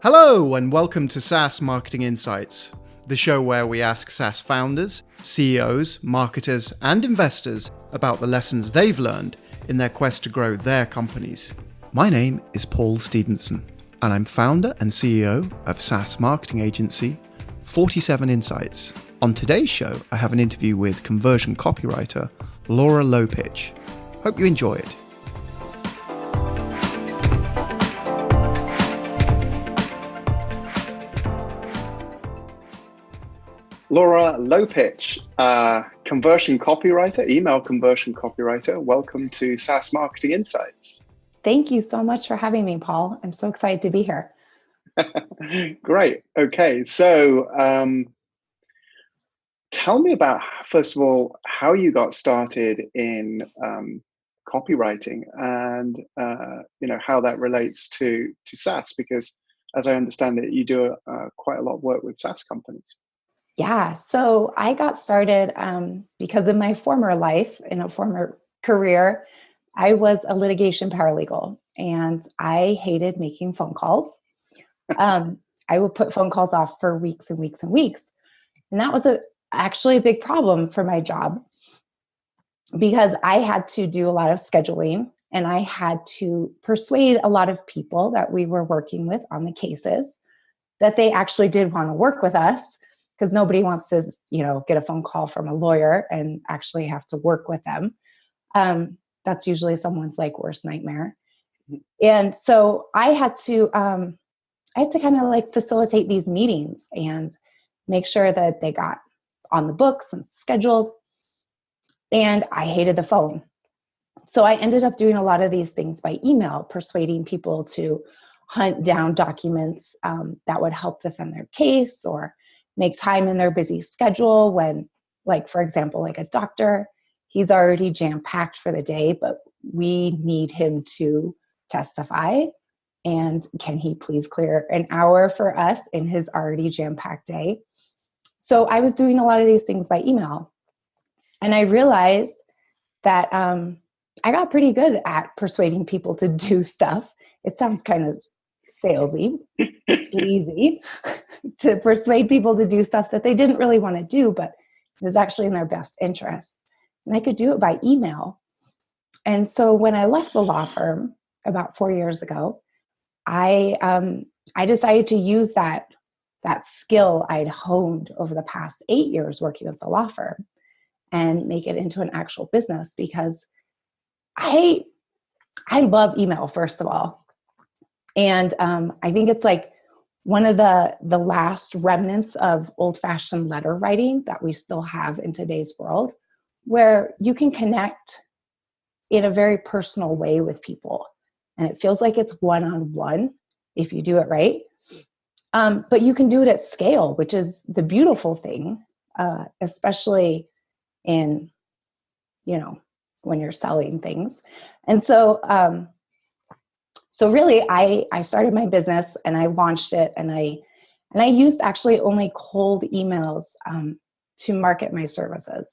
Hello and welcome to SaaS Marketing Insights, the show where we ask SaaS founders, CEOs, marketers, and investors about the lessons they've learned in their quest to grow their companies. My name is Paul Stevenson, and I'm founder and CEO of SaaS marketing agency 47 Insights. On today's show, I have an interview with conversion copywriter Laura Lopuch. Hope you enjoy it. Laura Lopuch, conversion copywriter, email conversion copywriter. Welcome to SaaS Marketing Insights. Thank you so much for having me, Paul. I'm so excited to be here. Great. Okay. So tell me about, first of all, how you got started in copywriting and how that relates to SaaS, because as I understand it, you do quite a lot of work with SaaS companies. Yeah, so I got started because in my former life, in a former career, I was a litigation paralegal and I hated making phone calls. I would put phone calls off for weeks and weeks and weeks. And that was actually a big problem for my job because I had to do a lot of scheduling and I had to persuade a lot of people that we were working with on the cases that they actually did want to work with us. Because nobody wants to, get a phone call from a lawyer and actually have to work with them. That's usually someone's worst nightmare. And so I had to kind of facilitate these meetings and make sure that they got on the books and scheduled. And I hated the phone. So I ended up doing a lot of these things by email, persuading people to hunt down documents that would help defend their case or make time in their busy schedule when, for example, a doctor, he's already jam-packed for the day, but we need him to testify. And can he please clear an hour for us in his already jam-packed day? So I was doing a lot of these things by email. And I realized that I got pretty good at persuading people to do stuff. It sounds kind of salesy, sleazy, to persuade people to do stuff that they didn't really want to do, but it was actually in their best interest. And I could do it by email. And so when I left the law firm about 4 years ago, I decided to use that skill I'd honed over the past 8 years working with the law firm and make it into an actual business because I love email, first of all. And I think it's one of the last remnants of old-fashioned letter writing that we still have in today's world, where you can connect in a very personal way with people. And it feels like it's one-on-one if you do it right. But you can do it at scale, which is the beautiful thing, especially in, when you're selling things. And so, So really, I started my business and I launched it and I used actually only cold emails to market my services.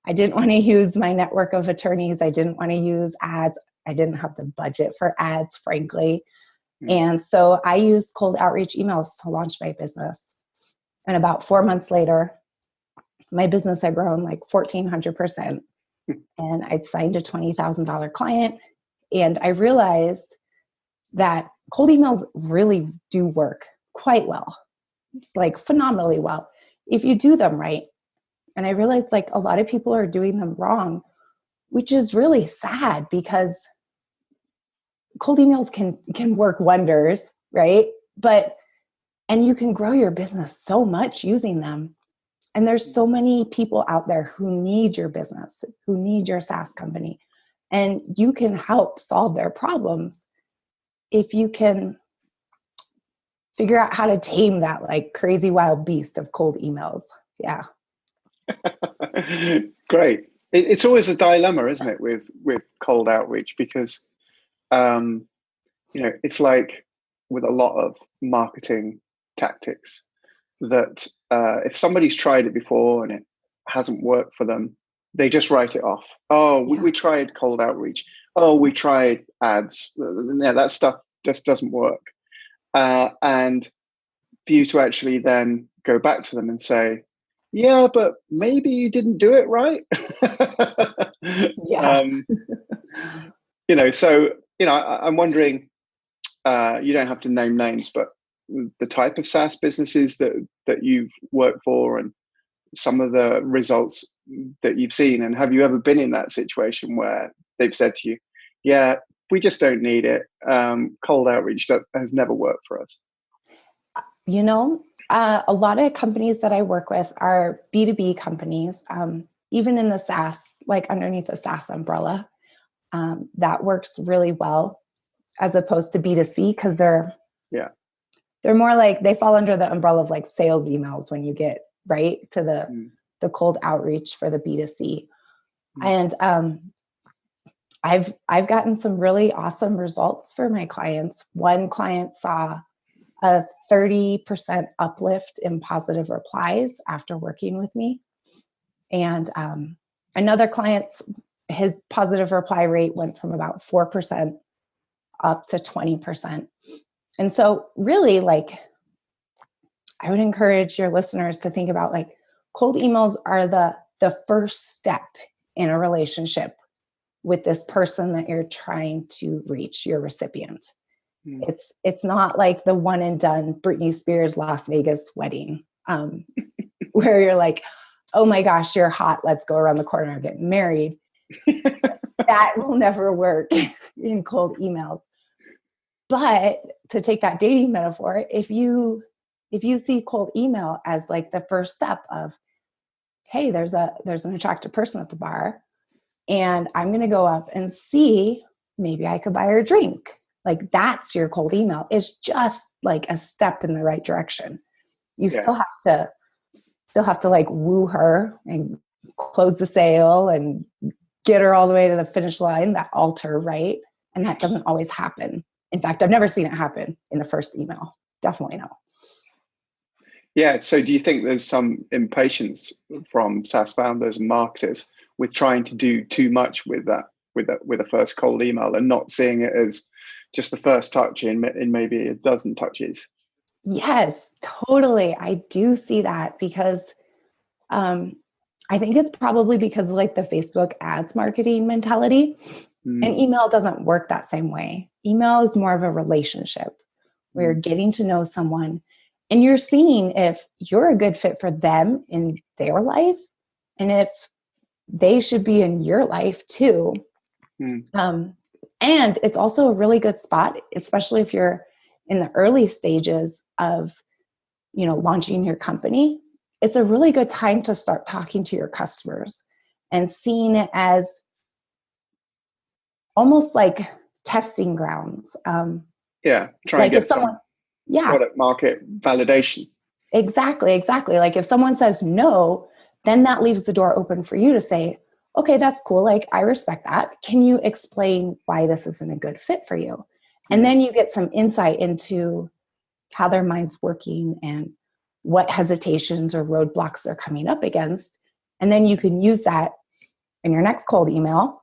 I didn't want to use my network of attorneys. I didn't want to use ads. I didn't have the budget for ads, frankly. And so I used cold outreach emails to launch my business. And about 4 months later, my business had grown 1,400%. And I'd signed a $20,000 client. And I realized that cold emails really do work quite well, phenomenally well, if you do them right. And I realized a lot of people are doing them wrong, which is really sad because cold emails can work wonders, right? And you can grow your business so much using them. And there's so many people out there who need your business, who need your SaaS company, and you can help solve their problems if you can figure out how to tame that crazy wild beast of cold emails. Yeah. Great. It's always a dilemma, isn't it, with cold outreach, because it's like with a lot of marketing tactics that if somebody's tried it before and it hasn't worked for them, they just write it off. Oh, we tried cold outreach. Oh, we tried ads. Yeah, that stuff just doesn't work. and for you to actually then go back to them and say, yeah, but maybe you didn't do it right. Yeah. So, I'm wondering, you don't have to name names, but the type of SaaS businesses that you've worked for and some of the results that you've seen. And have you ever been in that situation where they've said to you, yeah, we just don't need it. Cold outreach has never worked for us. A lot of companies that I work with are B2B companies, even in the SaaS, like underneath the SaaS umbrella. That works really well as opposed to B2C because they're more like they fall under the umbrella of like sales emails when you get right to the cold outreach for the B2C. And I've gotten some really awesome results for my clients. One client saw a 30% uplift in positive replies after working with me. And another client, his positive reply rate went from about 4% up to 20%. And so really, like, I would encourage your listeners to think about like cold emails are the first step in a relationship with this person that you're trying to reach, your recipient. It's not like the one and done Britney Spears Las Vegas wedding where you're like, oh my gosh, you're hot, let's go around the corner and get married. That will never work in cold emails. But to take that dating metaphor, if you see cold email as like the first step of, hey, there's an attractive person at the bar, and I'm going to go up and see, maybe I could buy her a drink. Like that's your cold email. It's just like a step in the right direction. You still have to like woo her and close the sale and get her all the way to the finish line, that altar, right? And that doesn't always happen. In fact, I've never seen it happen in the first email. Definitely no. Yeah. So do you think there's some impatience from SaaS founders and marketers with trying to do too much with a first cold email and not seeing it as just the first touch in maybe a dozen touches? Yes, totally. I do see that because I think it's probably because of like the Facebook ads marketing mentality. And email doesn't work that same way. Email is more of a relationship where you're getting to know someone and you're seeing if you're a good fit for them in their life and if they should be in your life too. And it's also a really good spot, especially if you're in the early stages of, launching your company. It's a really good time to start talking to your customers and seeing it as almost like testing grounds. Try and like get some product market validation. Exactly. Like if someone says no, then that leaves the door open for you to say, okay, that's cool. Like I respect that. Can you explain why this isn't a good fit for you? And then you get some insight into how their mind's working and what hesitations or roadblocks they're coming up against. And then you can use that in your next cold email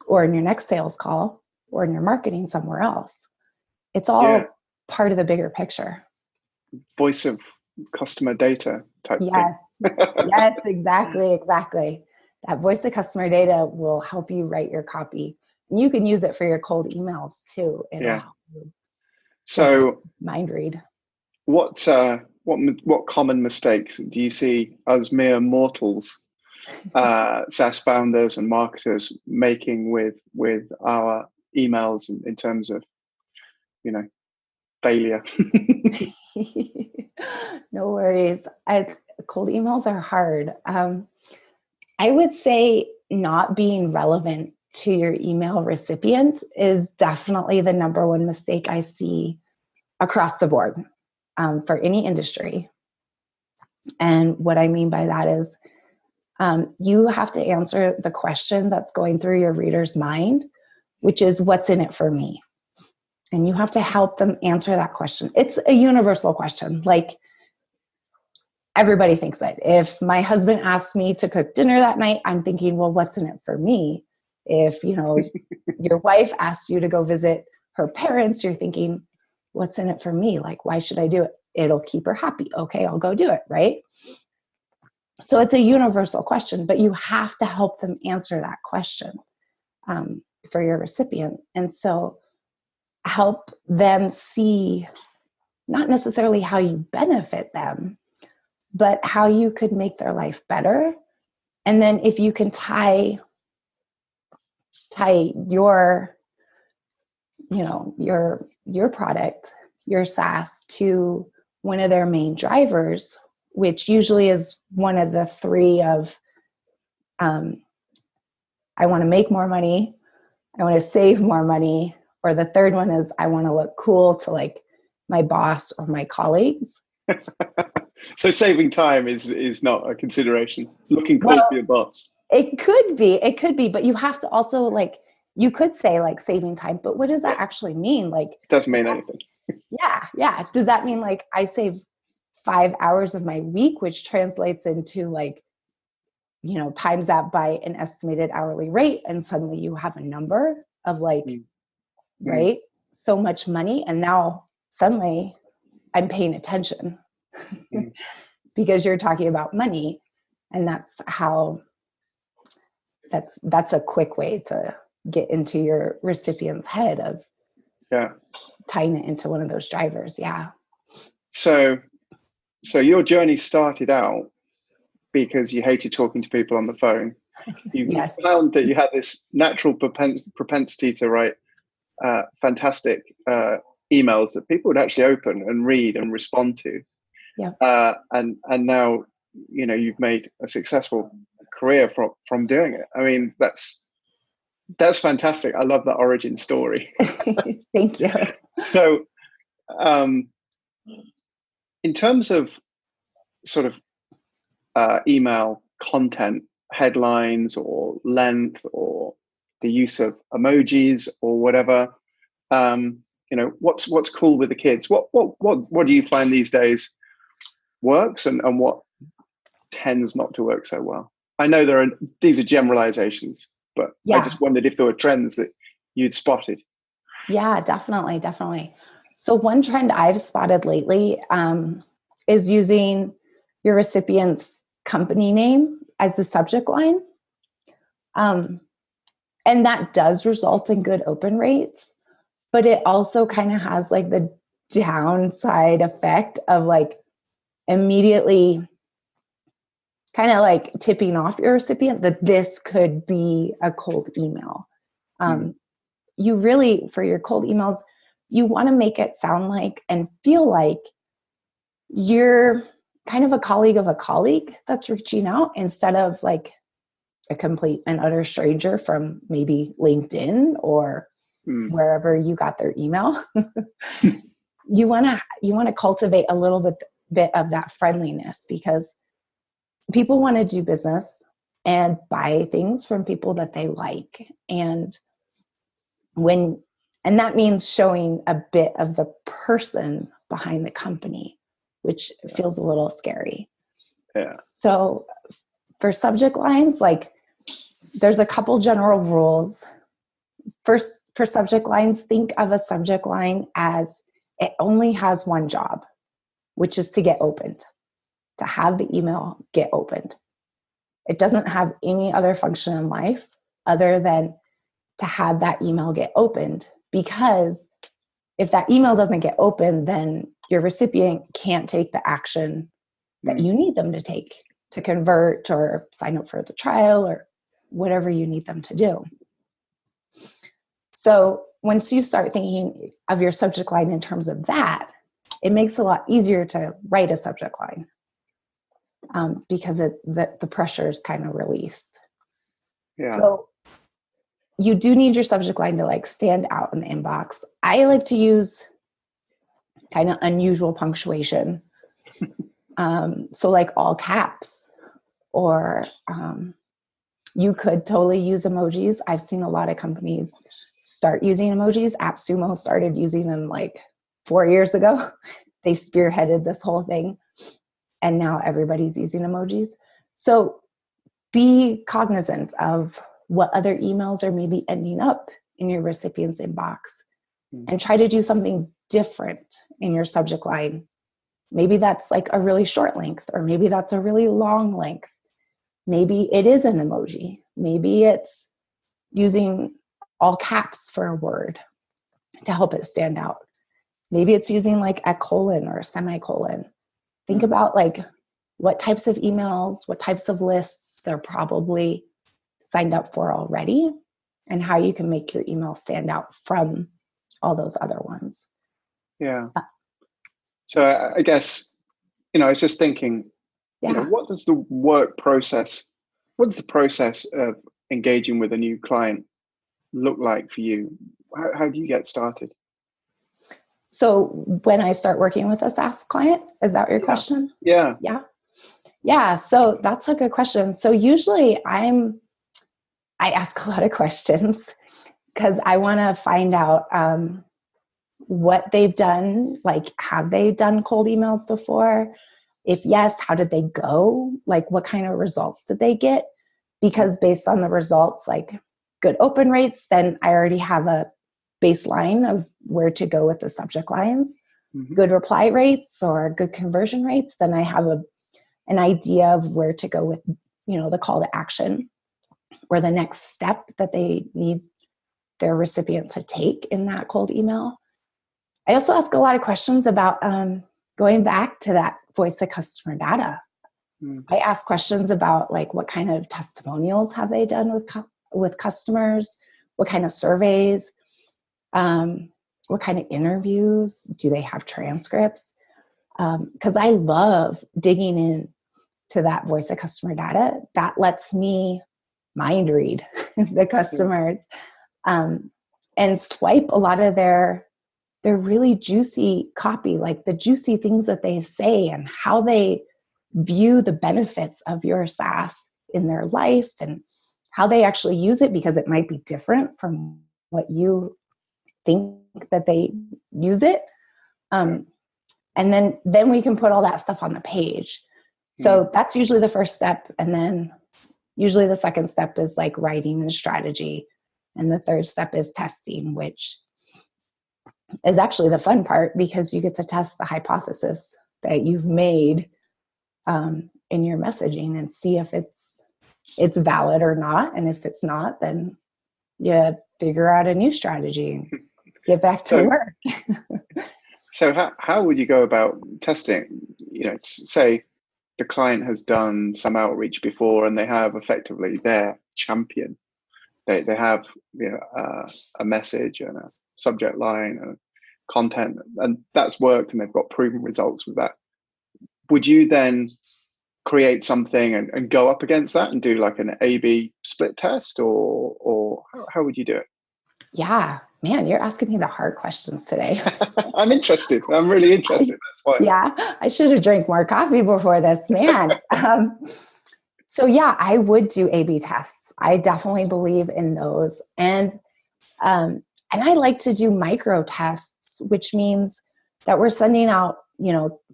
or in your next sales call or in your marketing somewhere else. It's all part of the bigger picture. Voice of customer data type thing. Yes, exactly. That voice of customer data will help you write your copy. And you can use it for your cold emails too. It'll help you so mind read. What common mistakes do you see us mere mortals, SaaS founders and marketers making with our emails in terms of, failure? No worries. Cold emails are hard. I would say not being relevant to your email recipient is definitely the number one mistake I see across the board for any industry. And what I mean by that is you have to answer the question that's going through your reader's mind, which is what's in it for me? And you have to help them answer that question. It's a universal question. Like everybody thinks it. If my husband asks me to cook dinner that night, I'm thinking, well, what's in it for me? If, your wife asks you to go visit her parents, you're thinking, what's in it for me? Like, why should I do it? It'll keep her happy. Okay, I'll go do it, right? So it's a universal question, but you have to help them answer that question for your recipient. And so help them see not necessarily how you benefit them, but how you could make their life better. And then if you can tie your, your product, your SaaS, to one of their main drivers, which usually is one of the three of, I want to make more money, I want to save more money, or the third one is I want to look cool to like my boss or my colleagues. So saving time is not a consideration. Looking cool for your boss. It could be, but you have to also like, you could say like saving time, but what does that actually mean? Like, it doesn't mean anything. Yeah. Does that mean like I save 5 hours of my week, which translates into like, times that by an estimated hourly rate, and suddenly you have a number of like, right, so much money, and now suddenly I'm paying attention because you're talking about money, and that's a quick way to get into your recipient's head of tying it into one of those drivers. So your journey started out because you hated talking to people on the phone. You found that you had this natural propensity to write fantastic emails that people would actually open and read and respond to. And now you've made a successful career from doing it. I mean, that's fantastic. I love that origin story. Thank you. So in terms of sort of email content, headlines or length or the use of emojis or whatever, what's cool with the kids? What do you find these days works and what tends not to work so well? I know these are generalizations, but I just wondered if there were trends that you'd spotted. Yeah, definitely. So one trend I've spotted lately is using your recipient's company name as the subject line. And that does result in good open rates, but it also kind of has like the downside effect of like immediately kind of like tipping off your recipient that this could be a cold email. You really, for your cold emails, you want to make it sound like and feel like you're kind of a colleague of a colleague that's reaching out, instead of like a complete and utter stranger from maybe LinkedIn or wherever you got their email. You want to cultivate a little bit of that friendliness, because people want to do business and buy things from people that they like. And that means showing a bit of the person behind the company, which feels a little scary. So for subject lines, like there's a couple general rules. First, for subject lines, think of a subject line as it only has one job, which is to get opened, to have the email get opened. It doesn't have any other function in life other than to have that email get opened, because if that email doesn't get opened, then your recipient can't take the action that you need them to take to convert or sign up for the trial or whatever you need them to do. So once you start thinking of your subject line in terms of that, it makes it a lot easier to write a subject line because the pressure is kind of released. So you do need your subject line to like stand out in the inbox. I like to use kind of unusual punctuation. So like all caps, or you could totally use emojis. I've seen a lot of companies start using emojis. AppSumo started using them like 4 years ago. They spearheaded this whole thing, and now everybody's using emojis. So be cognizant of what other emails are maybe ending up in your recipient's inbox, and try to do something different in your subject line. Maybe that's like a really short length, or maybe that's a really long length. Maybe it is an emoji. Maybe it's using all caps for a word to help it stand out. Maybe it's using like a colon or a semicolon. Think about like what types of emails, what types of lists they're probably signed up for already, and how you can make your email stand out from all those other ones. Yeah. So I guess, I was just thinking, what does the process of engaging with a new client look like for you? How do you get started? So when I start working with a SaaS client, is that your question? Yeah. Yeah. So that's a good question. So usually I ask a lot of questions because I want to find out what they've done. Like, have they done cold emails before? If yes, how did they go? Like, what kind of results did they get? Because based on the results, like good open rates, then I already have a baseline of where to go with the subject lines. Mm-hmm. Good reply rates or good conversion rates, then I have an idea of where to go with, the call to action or the next step that they need their recipient to take in that cold email. I also ask a lot of questions about going back to that voice of customer data. I ask questions about like what kind of testimonials have they done with customers, what kind of surveys, what kind of interviews, do they have transcripts? Because I love digging in to that voice of customer data. That lets me mind read the customers and swipe a lot of their really juicy copy, like the juicy things that they say and how they view the benefits of your SaaS in their life and how they actually use it, because it might be different from what you think that they use it. And then we can put all that stuff on the page. So that's usually the first step. And then usually the second step is like writing the strategy. And the third step is testing, which is actually the fun part because you get to test the hypothesis that you've made in your messaging and see if it's valid or not. And if it's not, then you figure out a new strategy and get back to work. So how would you go about testing? Say the client has done some outreach before and they have effectively their champion. They have a message and a subject line and content, and that's worked and they've got proven results with that. Would you then create something and go up against that and do like an A/B split test, or how would you do it? Yeah, man, you're asking me the hard questions today. I'm interested. I'm really interested. That's why. Yeah, I should have drank more coffee before this, man. So yeah, I would do A/B tests. I definitely believe in those, and I like to do micro tests, which means that we're sending out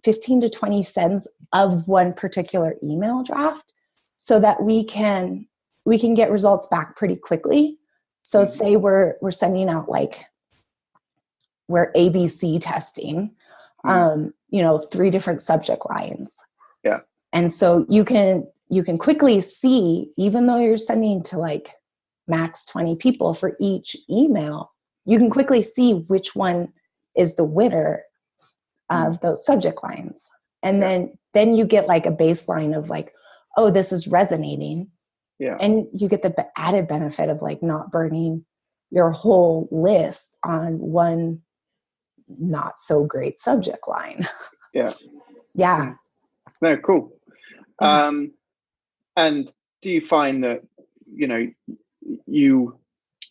15 to 20 sends of one particular email draft, so that we can get results back pretty quickly. So say we're sending out we're ABC testing, 3 different subject lines. Yeah. And so you can quickly see, even though you're sending to max 20 people for each email, you can quickly see which one is the winner of those subject lines. And then you get a baseline of oh, this is resonating. Yeah. And you get the added benefit of not burning your whole list on one not so great subject line. Yeah. Yeah. No, cool. And do you find that,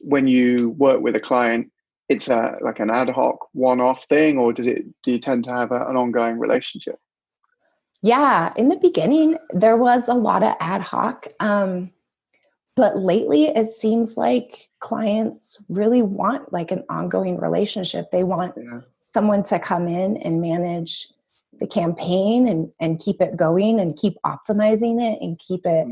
when you work with a client, it's an ad hoc one-off thing, or do you tend to have an ongoing relationship? Yeah. In the beginning, there was a lot of ad hoc. But lately, it seems like clients really want an ongoing relationship. They want someone to come in and manage the campaign and keep it going and keep optimizing it and keep it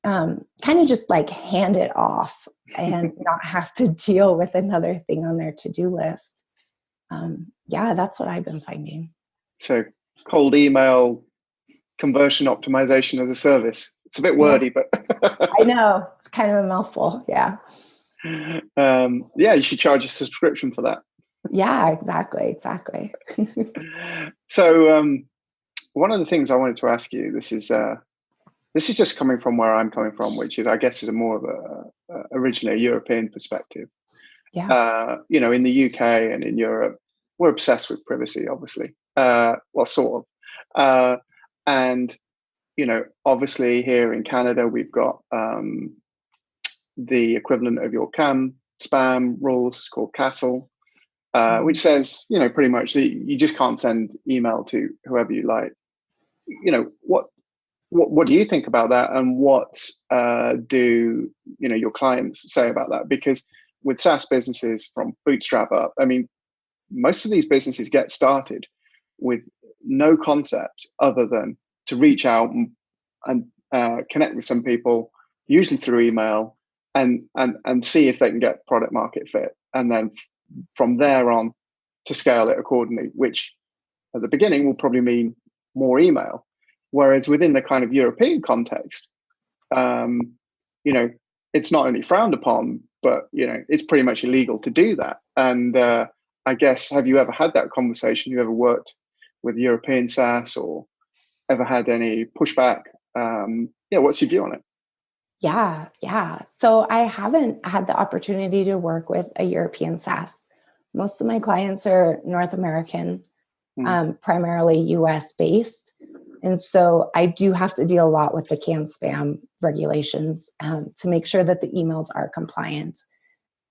kind of just hand it off and not have to deal with another thing on their to-do list. Yeah, that's what I've been finding. So cold email conversion optimization as a service. It's a bit wordy, but I know, it's kind of a mouthful. Yeah. Yeah, you should charge a subscription for that. Yeah, exactly. So one of the things I wanted to ask you, this is just coming from where I'm coming from, which is, I guess, is a more of originally a European perspective. Yeah. In the UK and in Europe, we're obsessed with privacy, obviously. Well, sort of. And obviously here in Canada, we've got the equivalent of your CAM spam rules. It's called CASL, which says, pretty much that you just can't send email to whoever you like. What do you think about that, and what do your clients say about that? Because with SaaS businesses from bootstrap up, I mean, most of these businesses get started with no concept other than to reach out and connect with some people, usually through email, and see if they can get product market fit, and then from there on to scale it accordingly, which at the beginning will probably mean more email. Whereas within the kind of European context, it's not only frowned upon, but it's pretty much illegal to do that. And I guess, have you ever had that conversation? You ever worked with European SaaS, or ever had any pushback? What's your view on it? Yeah. So I haven't had the opportunity to work with a European SaaS. Most of my clients are North American, primarily US based. And so I do have to deal a lot with the CAN spam regulations to make sure that the emails are compliant,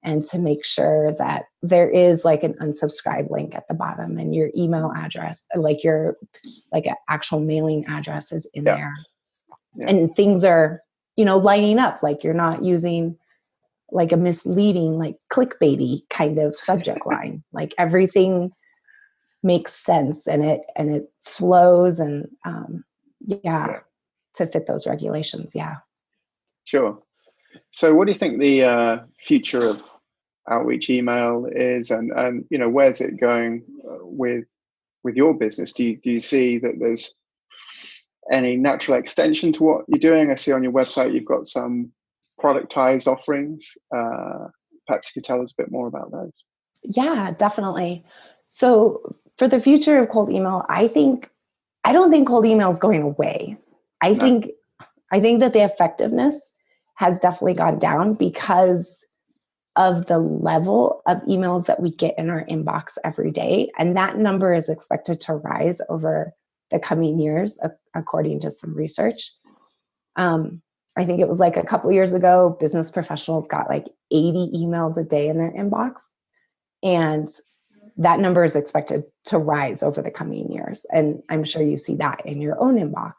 and to make sure that there is like an unsubscribe link at the bottom, and your email address, like your an actual mailing address, is in there. Yeah. And things are, lining up, like you're not using like a misleading, like clickbaity kind of subject line. Like everything makes sense, and it flows, and to fit those regulations. Yeah. Sure. So what do you think the future of outreach email is, and where's it going with your business? Do you see that there's any natural extension to what you're doing? I see on your website you've got some productized offerings. Perhaps you could tell us a bit more about those. Yeah, definitely. So for the future of cold email, I don't think cold email is going away. I think that the effectiveness has definitely gone down because of the level of emails that we get in our inbox every day. And that number is expected to rise over the coming years, according to some research. I think it was like a couple years ago, business professionals got like 80 emails a day in their inbox. And that number is expected to rise over the coming years. And I'm sure you see that in your own inbox.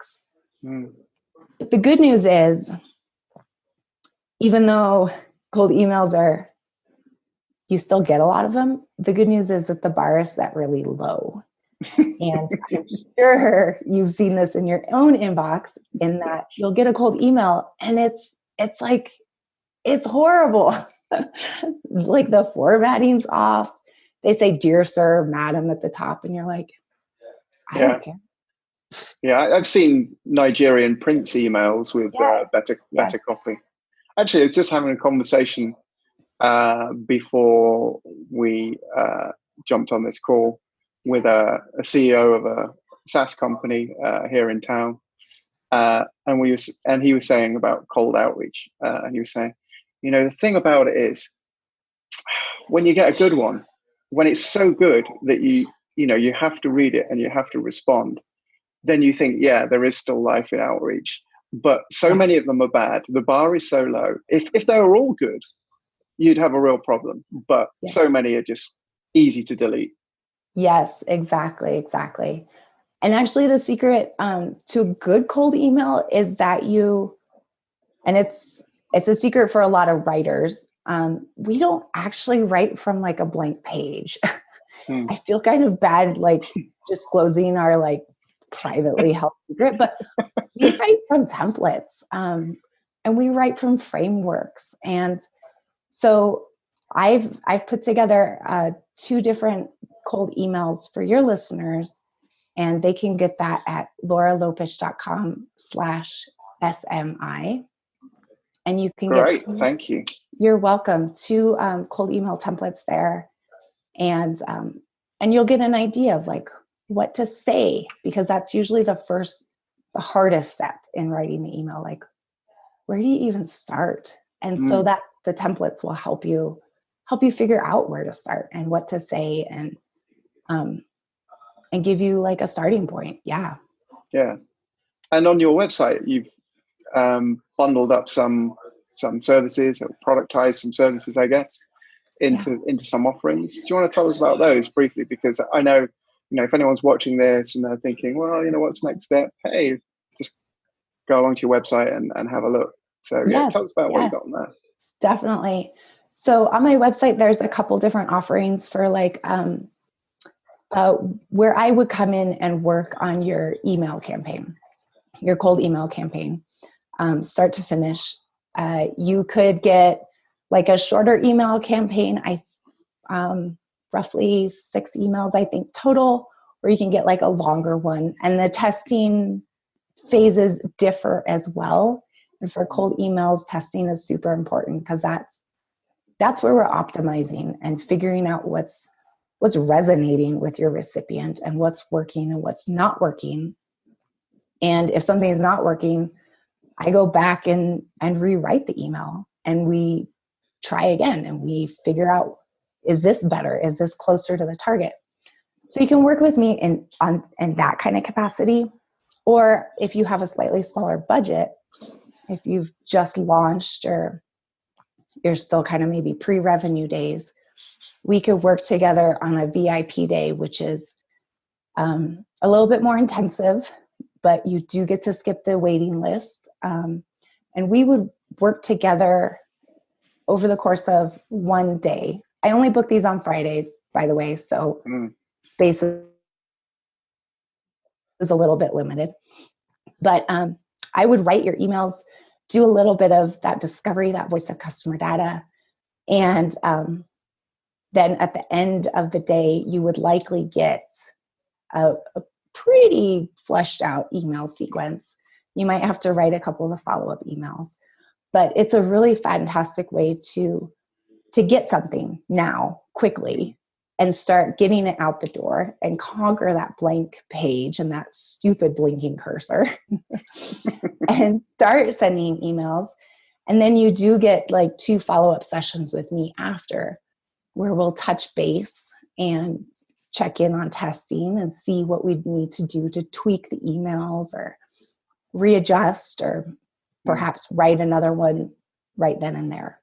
But the good news is, even though cold emails you still get a lot of them, the good news is that the bar is set really low. And I'm sure you've seen this in your own inbox, in that you'll get a cold email and it's horrible. Like the formatting's off. They say "Dear Sir," "Madam" at the top, and you're like, I don't care. Yeah, I've seen Nigerian prince emails with better copy. Actually, I was just having a conversation before we jumped on this call with a CEO of a SaaS company here in town, and he was saying about cold outreach, and he was saying, the thing about it is, when you get a good one, when it's so good that you have to read it and you have to respond, then you think, there is still life in outreach. But so many of them are bad. The bar is so low. If they were all good, you'd have a real problem. But so many are just easy to delete. Yes, exactly. And actually, the secret to a good cold email is that and it's a secret for a lot of writers. We don't actually write from like a blank page. I feel kind of bad, like disclosing our like privately held secret, but we write from templates, and we write from frameworks. And so I've put together 2 different cold emails for your listeners, and they can get that at lauralopuch.com/SMI. And you can Great, thank you. You're welcome. 2 cold email templates there, and you'll get an idea of like what to say, because that's usually the hardest step in writing the email. Like, where do you even start? And so that the templates will help you figure out where to start and what to say, and give you like a starting point. Yeah. And on your website, you've bundled up some services, or productized some services, I guess, into some offerings. Do you want to tell us about those briefly? Because I know, if anyone's watching this and they're thinking, well, what's the next step? Hey, just go along to your website and have a look. So tell us about what you got on there. Definitely. So on my website, there's a couple different offerings for like where I would come in and work on your email campaign, your cold email campaign, start to finish. You could get like a shorter email campaign, roughly 6 emails, I think, total, or you can get like a longer one. And the testing phases differ as well. And for cold emails, testing is super important, because that's where we're optimizing and figuring out what's resonating with your recipient and what's working and what's not working. And if something is not working, I go back and rewrite the email, and we try again, and we figure out, is this better? Is this closer to the target? So you can work with me in that kind of capacity. Or if you have a slightly smaller budget, if you've just launched or you're still kind of maybe pre-revenue days, we could work together on a VIP day, which is a little bit more intensive, but you do get to skip the waiting list. And we would work together over the course of one day. I only book these on Fridays, by the way, so space is a little bit limited. But I would write your emails, do a little bit of that discovery, that voice of customer data, and then at the end of the day, you would likely get a pretty fleshed out email sequence. You might have to write a couple of follow-up emails, but it's a really fantastic way to get something now quickly and start getting it out the door and conquer that blank page and that stupid blinking cursor and start sending emails. And then you do get like 2 follow-up sessions with me after, where we'll touch base and check in on testing and see what we need to do to tweak the emails or readjust, or perhaps write another one right then and there.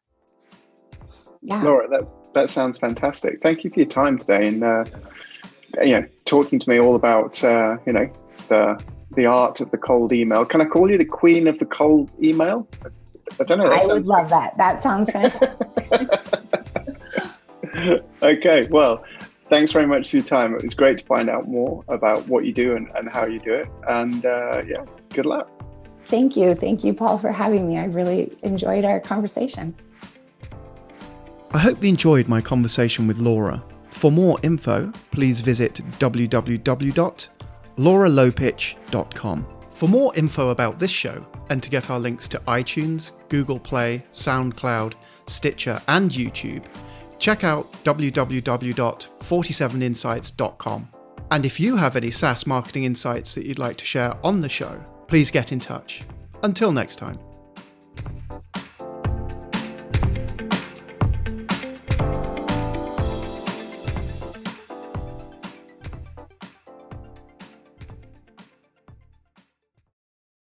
Yeah. Laura, that sounds fantastic. Thank you for your time today, and talking to me all about the art of the cold email. Can I call you the queen of the cold email? I don't know. I would love that. That sounds fantastic. Okay, well, thanks very much for your time. It was great to find out more about what you do and how you do it. And good luck. Thank you. Thank you, Paul, for having me. I really enjoyed our conversation. I hope you enjoyed my conversation with Laura. For more info, please visit www.lauralopuch.com. For more info about this show, and to get our links to iTunes, Google Play, SoundCloud, Stitcher, and YouTube, check out www.47insights.com. And if you have any SaaS marketing insights that you'd like to share on the show, please get in touch. Until next time.